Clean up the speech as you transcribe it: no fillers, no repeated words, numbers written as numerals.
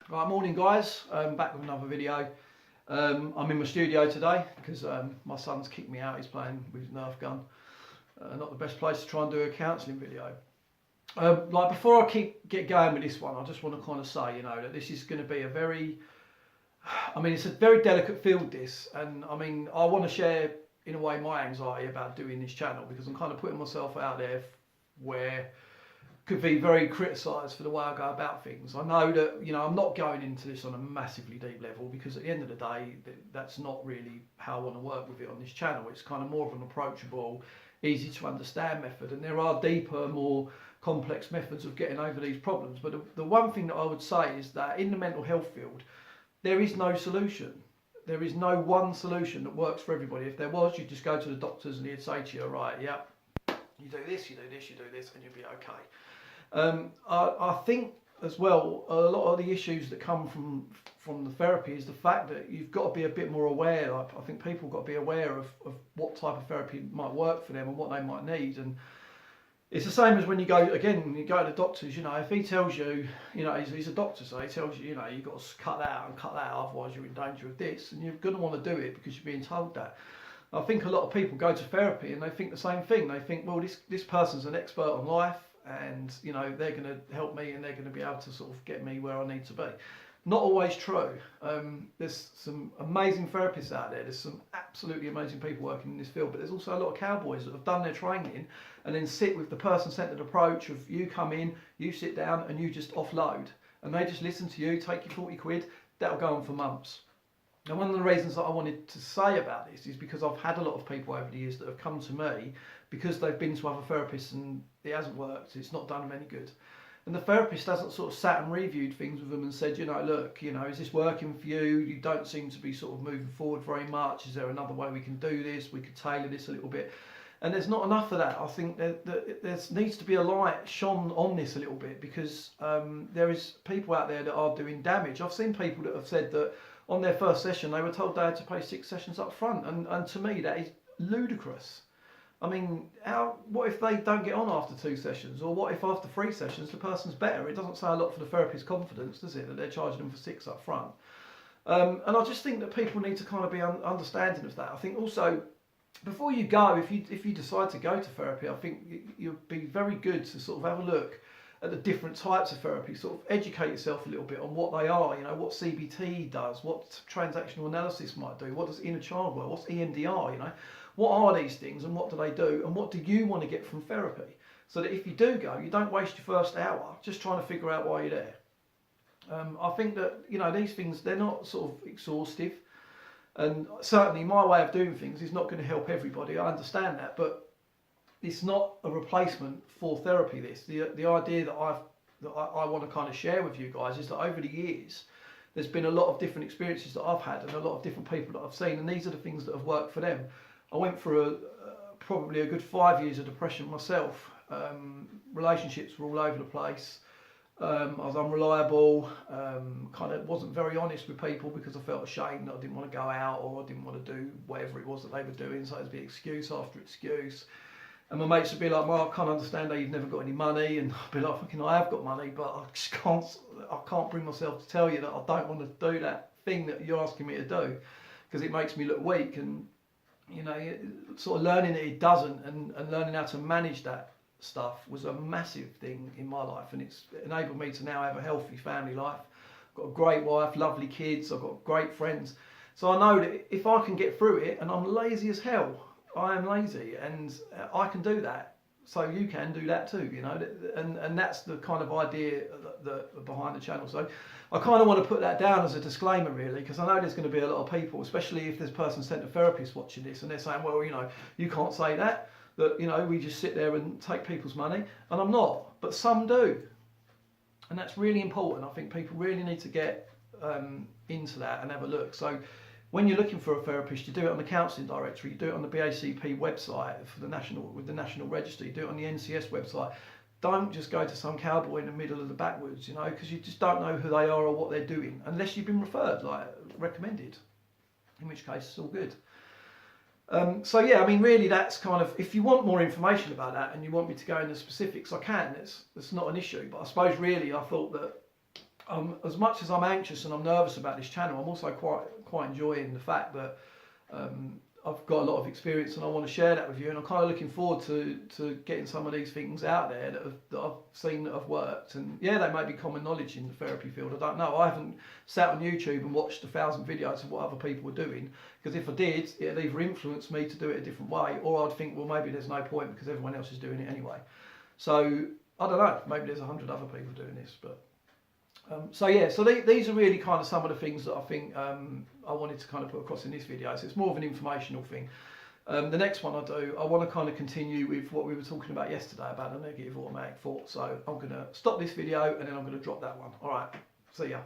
Right, morning guys, back with another video. I'm in my studio today because my son's kicked me out, he's playing with his Nerf gun. Not the best place to try and do a counselling video. Like before I get going with this one, I just want to kind of say, that this is going to be it's a very delicate field this, and I want to share in a way my anxiety about doing this channel because I'm kind of putting myself out there where could be very criticised for the way I go about things. I know that I'm not going into this on a massively deep level because at the end of the day that's not really how I want to work with it on this channel. It's kind of more of an approachable, easy to understand method, and there are deeper, more complex methods of getting over these problems. But the one thing that I would say is that in the mental health field there is no solution. There is no one solution that works for everybody. If there was, you'd just go to the doctors and he'd say to you, right, yeah, you do this, you do this, you do this, and you'll be okay. I think as well, a lot of the issues that come from the therapy is the fact that you've got to be a bit more aware. Like, I think people got to be aware of what type of therapy might work for them and what they might need. And it's the same as when you go to the doctors. If he tells you, he's a doctor, so he tells you, you've got to cut that out and cut that out, otherwise you're in danger of this, and you're going to want to do it because you're being told that. I think a lot of people go to therapy and they think the same thing. They think, well, this person's an expert on life, and they're going to help me and they're going to be able to sort of get me where I need to be. Not always true. There's some amazing therapists out there. There's some absolutely amazing people working in this field, but there's also a lot of cowboys that have done their training and then sit with the person-centered approach of you come in, you sit down and you just offload, and they just listen to you, take you 40 quid, that'll go on for months. And one of the reasons that I wanted to say about this is because I've had a lot of people over the years that have come to me because they've been to other therapists and it hasn't worked, it's not done them any good. And the therapist hasn't sort of sat and reviewed things with them and said, look, is this working for you? You don't seem to be sort of moving forward very much. Is there another way we can do this? We could tailor this a little bit. And there's not enough of that. I think that there needs to be a light shone on this a little bit because there is people out there that are doing damage. I've seen people that have said that on their first session they were told they had to pay 6 sessions up front, and to me that is ludicrous. What if they don't get on after 2 sessions, or what if after 3 sessions the person's better? It doesn't say a lot for the therapist's confidence, does it, that they're charging them for 6 up front? And I just think that people need to kind of be understanding of that. I think also, before you go, if you decide to go to therapy, I think you'd be very good to sort of have a look at the different types of therapy, sort of educate yourself a little bit on what they are, what CBT does, what transactional analysis might do, what does inner child work, what's EMDR, what are these things and what do they do and what do you want to get from therapy? So that if you do go, you don't waste your first hour just trying to figure out why you're there. I think that, these things, they're not sort of exhaustive, and certainly my way of doing things is not going to help everybody, I understand that, but it's not a replacement for therapy. The idea that I want to kind of share with you guys is that over the years there's been a lot of different experiences that I've had and a lot of different people that I've seen, and these are the things that have worked for them. I went through probably a good 5 years of depression myself. Relationships were all over the place. I was unreliable, kind of wasn't very honest with people because I felt ashamed that I didn't want to go out or I didn't want to do whatever it was that they were doing, so it would be excuse after excuse. And my mates would be like, "Well, I can't understand how you've never got any money," and I'd be like, "Fucking, I have got money, but I just can't bring myself to tell you that I don't want to do that thing that you're asking me to do because it makes me look weak." And sort of learning that it doesn't and learning how to manage that stuff was a massive thing in my life, and it's enabled me to now have a healthy family life. I've got a great wife, lovely kids, I've got great friends. So I know that if I can get through it, and I'm lazy as hell, I am lazy, and I can do that. So you can do that too, and that's the kind of idea that behind the channel. So I kind of want to put that down as a disclaimer, really, because I know there's going to be a lot of people, especially if there's person-centered therapists watching this, and they're saying, well, you can't say that we just sit there and take people's money, and I'm not, but some do, and that's really important. I think people really need to get into that and have a look. So when you're looking for a therapist, you do it on the counselling directory, you do it on the BACP website with the National Register, you do it on the NCS website. Don't just go to some cowboy in the middle of the backwoods, because you just don't know who they are or what they're doing, unless you've been referred, like recommended, in which case it's all good. So yeah, really that's kind of, if you want more information about that and you want me to go into specifics, I can, it's not an issue, but I suppose really I thought that as much as I'm anxious and I'm nervous about this channel, I'm also quite enjoying the fact that I've got a lot of experience and I want to share that with you. And I'm kind of looking forward to getting some of these things out there that I've seen that have worked. And yeah, they may be common knowledge in the therapy field. I don't know. I haven't sat on YouTube and watched 1,000 videos of what other people were doing, because if I did, it'd either influence me to do it a different way, or I'd think, well, maybe there's no point because everyone else is doing it anyway. So I don't know. Maybe there's 100 other people doing this, but. So yeah, so these are really kind of some of the things that I think I wanted to kind of put across in this video. So it's more of an informational thing. The next one I do, I want to kind of continue with what we were talking about yesterday about the negative automatic thought. So I'm going to stop this video and then I'm going to drop that one. All right, see ya.